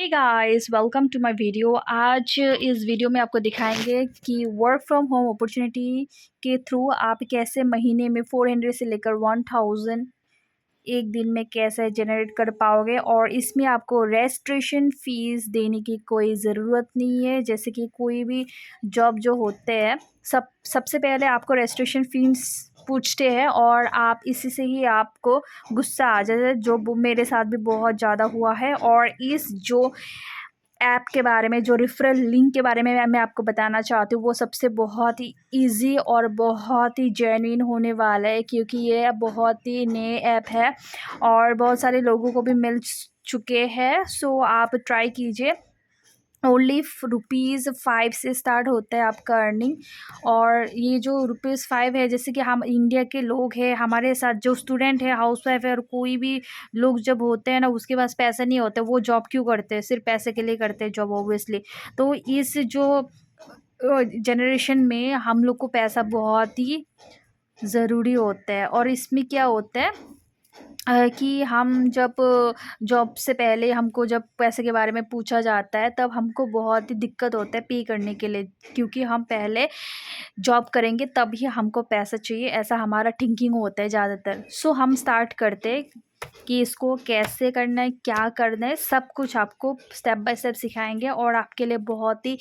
Hey guys, welcome to my video. आज इस video में आपको दिखाएंगे कि वर्क फ्रॉम होम अपॉर्चुनिटी के थ्रू आप कैसे महीने में 400 से लेकर 1000 एक दिन में कैसे जनरेट कर पाओगे। और इसमें आपको रजिस्ट्रेशन फ़ीस देने की कोई ज़रूरत नहीं है। जैसे कि कोई भी जॉब जो होते हैं, सबसे पहले आपको रजिस्ट्रेशन फ़ीस पूछते हैं और आप इसी से ही आपको गुस्सा आ जाता है, जो मेरे साथ भी बहुत ज़्यादा हुआ है। और इस जो ऐप के बारे में, जो रेफरल लिंक के बारे में मैं आपको बताना चाहती हूँ, वो सबसे बहुत ही ईज़ी और बहुत ही जेन्युइन होने वाला है, क्योंकि ये बहुत ही नए ऐप है और बहुत सारे लोगों को भी मिल चुके हैं। सो आप ट्राई कीजिए। ओनली ₹5 से स्टार्ट होता है आपका अर्निंग। और ये जो ₹5 है, जैसे कि हम इंडिया के लोग हैं, हमारे साथ जो स्टूडेंट है, हाउसवाइफ है, और कोई भी लोग जब होते हैं ना, उसके पास पैसा नहीं होता, वो जॉब क्यों करते हैं? सिर्फ पैसे के लिए करते हैं जॉब, ऑब्वियसली। तो इस जो जनरेशन में हम लोग को पैसा बहुत ही ज़रूरी होता है। और इसमें क्या होता है कि हम जब जॉब से पहले हमको जब पैसे के बारे में पूछा जाता है, तब हमको बहुत ही दिक्कत होता है पे करने के लिए, क्योंकि हम पहले जॉब करेंगे तब ही हमको पैसा चाहिए, ऐसा हमारा थिंकिंग होता है ज़्यादातर। सो हम स्टार्ट करते हैं कि इसको कैसे करना है, क्या करना है, सब कुछ आपको स्टेप बाय स्टेप सिखाएंगे। और आपके लिए बहुत ही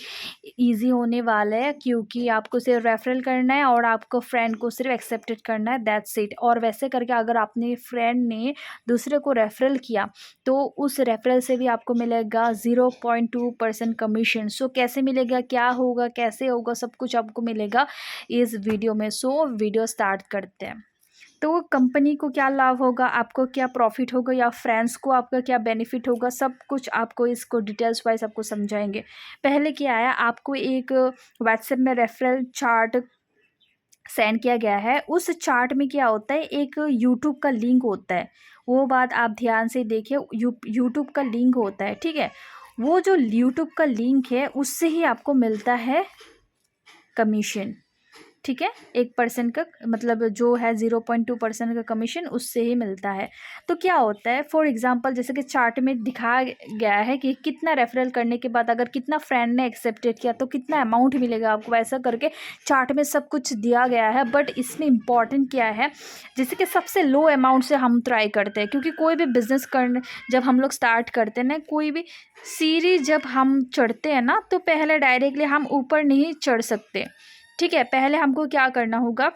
इजी होने वाला है, क्योंकि आपको सिर्फ रेफरल करना है और आपको फ्रेंड को सिर्फ एक्सेप्टेड करना है, दैट्स इट। और वैसे करके अगर आपने फ्रेंड ने दूसरे को रेफरल किया, तो उस रेफरल से भी आपको मिलेगा 0.2% कमीशन। सो कैसे मिलेगा, क्या होगा, कैसे होगा, सब कुछ आपको मिलेगा इस वीडियो में। सो वीडियो स्टार्ट करते हैं। तो कंपनी को क्या लाभ होगा, आपको क्या प्रॉफिट होगा, या फ्रेंड्स को आपका क्या बेनिफिट होगा, सब कुछ आपको इसको डिटेल्स वाइज आपको समझाएंगे। पहले क्या है, आपको एक व्हाट्सएप में रेफरल चार्ट सेंड किया गया है। उस चार्ट में क्या होता है, एक यूट्यूब का लिंक होता है। वो बात आप ध्यान से देखिए, यूट्यूब का लिंक होता है, ठीक है। वो जो यूट्यूब का लिंक है, उससे ही आपको मिलता है कमीशन, ठीक है। 1% का मतलब जो है 0.2% का कमीशन उससे ही मिलता है। तो क्या होता है, फॉर एग्जांपल जैसे कि चार्ट में दिखाया गया है कि कितना रेफरल करने के बाद अगर कितना फ्रेंड ने एक्सेप्टेड किया तो कितना अमाउंट मिलेगा आपको, ऐसा करके चार्ट में सब कुछ दिया गया है। बट इसमें इम्पॉर्टेंट क्या है, जैसे कि सबसे लो अमाउंट से हम ट्राई करते हैं, क्योंकि कोई भी बिजनेस करने जब हम लोग स्टार्ट करते हैं ना, कोई भी सीढ़ी जब हम चढ़ते हैं ना, तो पहले डायरेक्टली हम ऊपर नहीं चढ़ सकते, ठीक है। पहले हमको क्या करना होगा,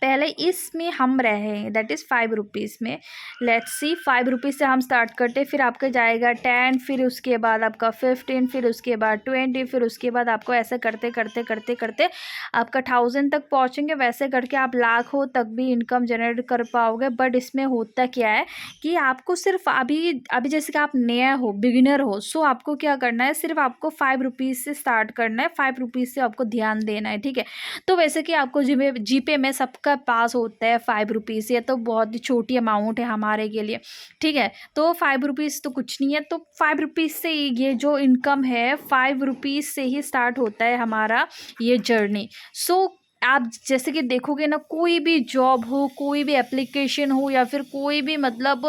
पहले इसमें हम रहे, दैट इज़ ₹5 में। लेट्स सी, ₹5 से हम स्टार्ट करते, फिर आपका जाएगा 10, फिर उसके बाद आपका 15, फिर उसके बाद 20, फिर उसके बाद आपको ऐसे करते करते करते करते आपका 1000 तक पहुंचेंगे। वैसे करके आप लाखों तक भी इनकम जनरेट कर पाओगे। बट इसमें होता क्या है कि आपको सिर्फ अभी अभी जैसे कि आप नया हो, बिगिनर हो, सो आपको क्या करना है, सिर्फ आपको ₹5 से स्टार्ट करना है, ₹5 से आपको ध्यान देना है, ठीक है। तो वैसे कि आपको जीपे में सबका पास होता है ₹5, ये तो बहुत ही छोटी अमाउंट है हमारे के लिए, ठीक है। तो ₹5 तो कुछ नहीं है। तो ₹5 से ये जो इनकम है, ₹5 से ही स्टार्ट होता है हमारा ये जर्नी। सो आप जैसे कि देखोगे ना, कोई भी जॉब हो, कोई भी एप्लीकेशन हो, या फिर कोई भी मतलब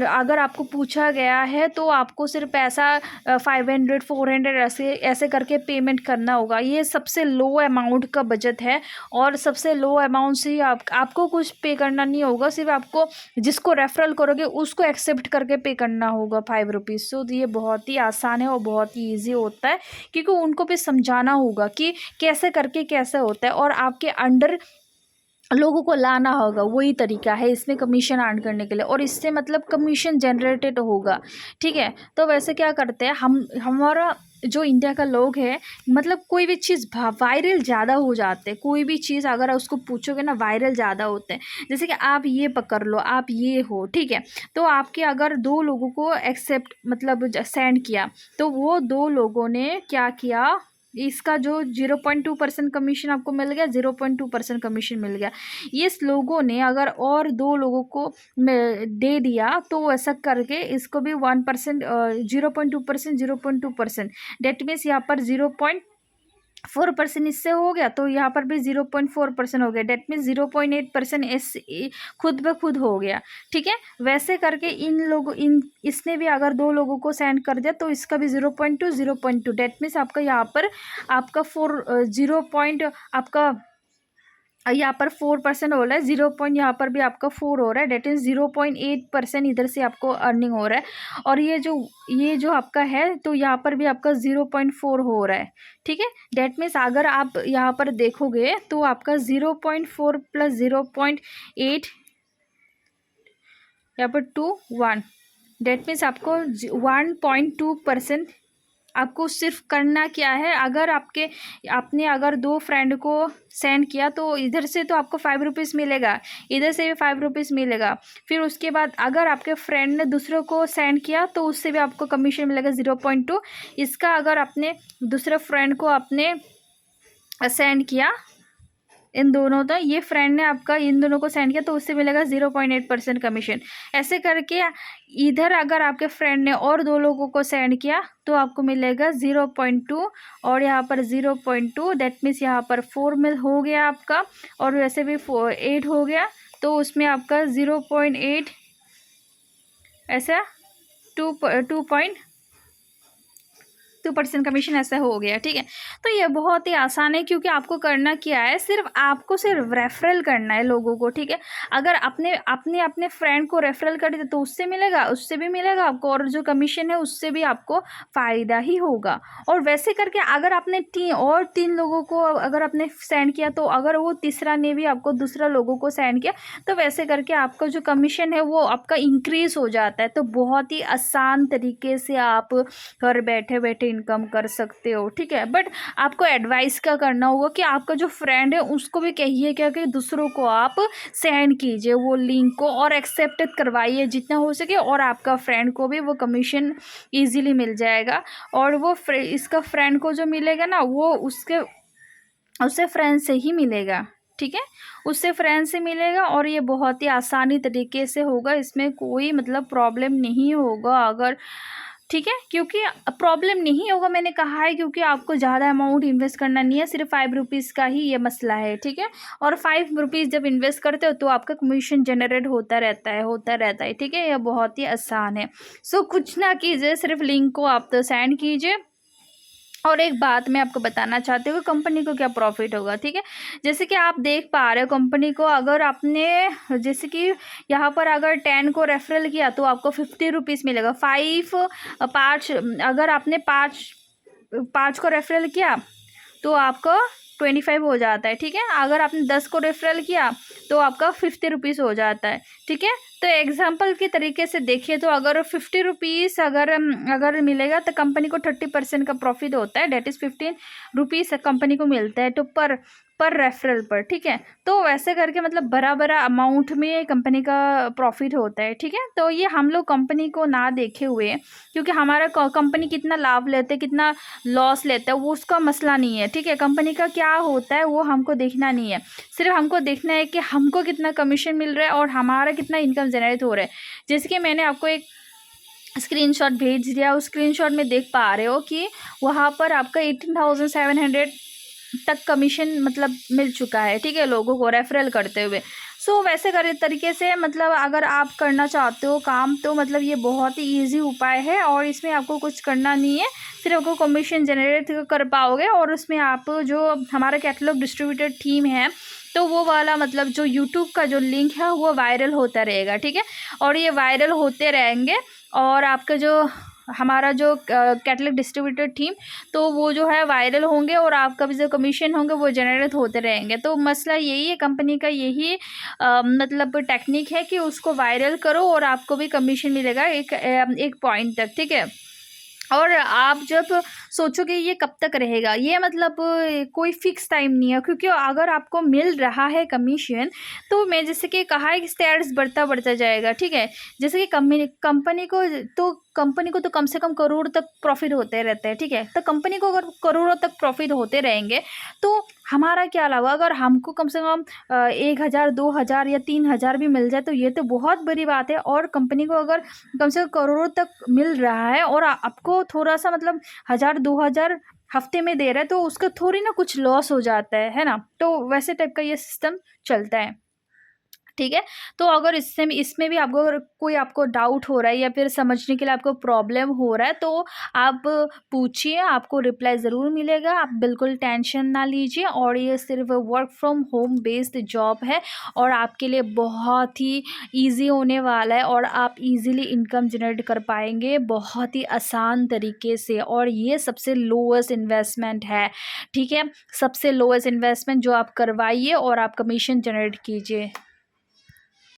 अगर आपको पूछा गया है, तो आपको सिर्फ पैसा 500 400 ऐसे ऐसे करके पेमेंट करना होगा। ये सबसे लो अमाउंट का बजट है, और सबसे लो अमाउंट से ही आपको कुछ पे करना नहीं होगा। सिर्फ आपको जिसको रेफरल करोगे उसको एक्सेप्ट करके पे करना होगा ₹5। सो ये बहुत ही आसान है और बहुत ही ईजी होता है, क्योंकि उनको भी समझाना होगा कि कैसे करके कैसे होता है, और आपके अंडर लोगों को लाना होगा। वही तरीका है इसमें कमीशन अर्न करने के लिए, और इससे मतलब कमीशन जनरेटेड होगा, ठीक है। तो वैसे क्या करते हैं हम, हमारा जो इंडिया का लोग है, मतलब कोई भी चीज़ वायरल ज़्यादा हो जाते हैं। कोई भी चीज़ अगर उसको पूछोगे ना, वायरल ज़्यादा होते हैं। जैसे कि आप ये पकड़ लो, आप ये हो, ठीक है। तो आपके अगर 2 लोगों को एक्सेप्ट मतलब सेंड किया, तो वो 2 लोगों ने क्या किया, इसका जो 0.2% कमीशन आपको मिल गया, 0.2% कमीशन मिल गया। ये लोगों ने अगर और 2 लोगों को दे दिया, तो ऐसा करके इसको भी 1% 0.2%, 0.2%, डेट मीन्स यहाँ पर 4% इससे हो गया, तो यहाँ पर भी 0.4% हो गया। डेट मीन्स 0.8% इस खुद ब खुद हो गया। ठीक है, वैसे करके इसने भी अगर 2 लोगों को सेंड कर दिया तो इसका भी 0.2 डेट मीन्स आपका यहाँ पर आपका 4% हो रहा है, 0 यहाँ पर भी आपका 4 हो रहा है। डेट इज 0.8% इधर से आपको अर्निंग हो रहा है। और ये जो आपका है तो यहाँ पर भी आपका 0.4 हो रहा है। ठीक है, डेट मीन्स अगर आप यहाँ पर देखोगे तो आपका 0.4 प्लस 0.8 यहाँ पर 1 डेट मीन्स आपको 1.2% आपको सिर्फ करना क्या है। अगर आपने अगर 2 फ्रेंड को सेंड किया तो इधर से तो आपको 5 रुपीज़ मिलेगा, इधर से भी 5 रुपीज़ मिलेगा। फिर उसके बाद अगर आपके फ्रेंड ने दूसरों को सेंड किया तो उससे भी आपको कमीशन मिलेगा 0.2। इसका अगर आपने दूसरे फ्रेंड को आपने सेंड किया, इन दोनों तो ये फ्रेंड ने आपका इन दोनों को सेंड किया तो उससे मिलेगा 0.8% कमीशन। ऐसे करके इधर अगर आपके फ्रेंड ने और 2 लोगों को सेंड किया तो आपको मिलेगा 0.2 और यहाँ पर 0.2। डेट मीन्स यहाँ पर 4 मिल हो गया आपका, और वैसे भी 8 हो गया, तो उसमें आपका 0.8 ऐसा 2% कमीशन ऐसा हो गया। ठीक है, तो ये बहुत ही आसान है, क्योंकि आपको करना क्या है, आपको सिर्फ रेफरल करना है लोगों को। ठीक है, अगर अपने फ्रेंड को रेफरल कर दे तो उससे मिलेगा, उससे भी मिलेगा आपको, और जो कमीशन है उससे भी आपको फ़ायदा ही होगा। और वैसे करके अगर आपने 3 लोगों को अगर आपने सेंड किया तो अगर वो तीसरा ने भी आपको दूसरा लोगों को सेंड किया तो वैसे करके आपका जो कमीशन है वो आपका इंक्रीज़ हो जाता है। तो बहुत ही आसान तरीके से आप घर बैठे बैठे इनकम कर सकते हो। ठीक है, बट आपको एडवाइस क्या करना होगा कि आपका जो फ्रेंड है उसको भी कहिए क्या कि दूसरों को आप सेंड कीजिए वो लिंक को, और एक्सेप्ट करवाइए जितना हो सके, और आपका फ्रेंड को भी वो कमीशन इजीली मिल जाएगा। और वो इसका फ्रेंड को जो मिलेगा ना वो उससे फ्रेंड से ही मिलेगा। ठीक है, उससे फ्रेंड से मिलेगा, और ये बहुत ही आसानी तरीके से होगा, इसमें कोई मतलब प्रॉब्लम नहीं होगा अगर। ठीक है, क्योंकि प्रॉब्लम नहीं होगा मैंने कहा है क्योंकि आपको ज़्यादा अमाउंट इन्वेस्ट करना नहीं है, सिर्फ 5 रुपीज़ का ही ये मसला है। ठीक है, और 5 रुपीज़ जब इन्वेस्ट करते हो तो आपका कमीशन जनरेट होता रहता है। ठीक है, यह बहुत ही आसान है। सो कुछ ना कीजिए, सिर्फ लिंक को आप तो सेंड कीजिए। और एक बात मैं आपको बताना चाहती हूँ कि कंपनी को क्या प्रॉफिट होगा। ठीक है, जैसे कि आप देख पा रहे हो कंपनी को, अगर आपने जैसे कि यहाँ पर अगर 10 को रेफरल किया तो आपको 50 रुपीज़ मिलेगा। 5 अगर आपने 5 को रेफरल किया तो आपको 25 हो जाता है। ठीक है, अगर आपने 10 को रेफरल किया तो आपका 50 रुपीज़ हो जाता है। ठीक है, तो एग्जाम्पल के तरीके से देखिए तो अगर 50 रुपीज़ अगर मिलेगा तो कंपनी को 30% का प्रॉफिट होता है। डेट इज़ 15 रुपीज़ कंपनी को मिलता है तो पर रेफरल पर। ठीक है, तो वैसे करके मतलब बराबर अमाउंट में कंपनी का प्रॉफिट होता है। ठीक है, तो ये हम लोग कंपनी को ना देखे हुए, क्योंकि हमारा कंपनी कितना लाभ लेते कितना लॉस लेता है वो उसका मसला नहीं है। ठीक है, कंपनी का क्या होता है वो हमको देखना नहीं है, सिर्फ हमको देखना है कि हमको कितना कमीशन मिल रहा है और हमारा कितना इनकम जनरेट हो रहा है। जैसे कि मैंने आपको एक स्क्रीनशॉट भेज दिया, उस स्क्रीनशॉट में देख पा रहे हो कि वहाँ पर आपका 18,700 तक कमीशन मतलब मिल चुका है। ठीक है, लोगों को रेफरल करते हुए। सो वैसे तरीके से मतलब अगर आप करना चाहते हो काम तो मतलब ये बहुत ही ईजी उपाय है, और इसमें आपको कुछ करना नहीं है, सिर्फ आपको कमीशन जनरेट कर पाओगे। और उसमें आप जो हमारा कैटलॉग डिस्ट्रीब्यूटर टीम है तो वो वाला मतलब जो यूट्यूब का जो लिंक है वो वायरल होता रहेगा। ठीक है, और ये वायरल होते रहेंगे, और आपका जो हमारा जो कैटलॉग डिस्ट्रीब्यूटर टीम तो वो जो है वायरल होंगे, और आपका भी जो कमीशन होंगे वो जनरेट होते रहेंगे। तो मसला यही है, कंपनी का यही मतलब टेक्निक है कि उसको वायरल करो और आपको भी कमीशन मिलेगा एक पॉइंट तक। ठीक है, और आप जब सोचोगे ये कब तक रहेगा, ये मतलब कोई फिक्स टाइम नहीं है, क्योंकि अगर आपको मिल रहा है कमीशन तो मैं जैसे कि कहा है कि स्टेट्स बढ़ता जाएगा। ठीक है, जैसे कि कंपनी को तो कम से कम करोड़ तक प्रॉफिट होते रहते हैं। ठीक है, तो कंपनी को अगर करोड़ों तक प्रॉफिट होते रहेंगे तो हमारा क्या लाभ। अगर हमको कम से कम 1,000 2,000 या 3,000 भी मिल जाए तो ये तो बहुत बड़ी बात है, और कंपनी को अगर कम से कम करोड़ों तक मिल रहा है और आपको थोड़ा सा मतलब 1,000 2,000 हफ्ते में दे रहा है तो उसका थोड़ी ना कुछ लॉस हो जाता है ना? तो वैसे टाइप का ये सिस्टम चलता है। ठीक है? तो अगर इसमें भी आपको अगर कोई आपको डाउट हो रहा है या फिर समझने के लिए आपको प्रॉब्लम हो रहा है, तो आप पूछिए, आपको रिप्लाई ज़रूर मिलेगा। आप बिल्कुल टेंशन ना लीजिए, और ये सिर्फ़ work from home based job है और आपके लिए बहुत ही ईज़ी होने वाला है, और आप ईज़िली इनकम जनरेट कर पाएँगे बहुत ही आसान तरीके से, और ये सबसे लोएस्ट इन्वेस्टमेंट है। ठीक है? सबसे लोएस्ट इन्वेस्टमेंट जो आप करवाइए और आप कमीशन जनरेट कीजिए।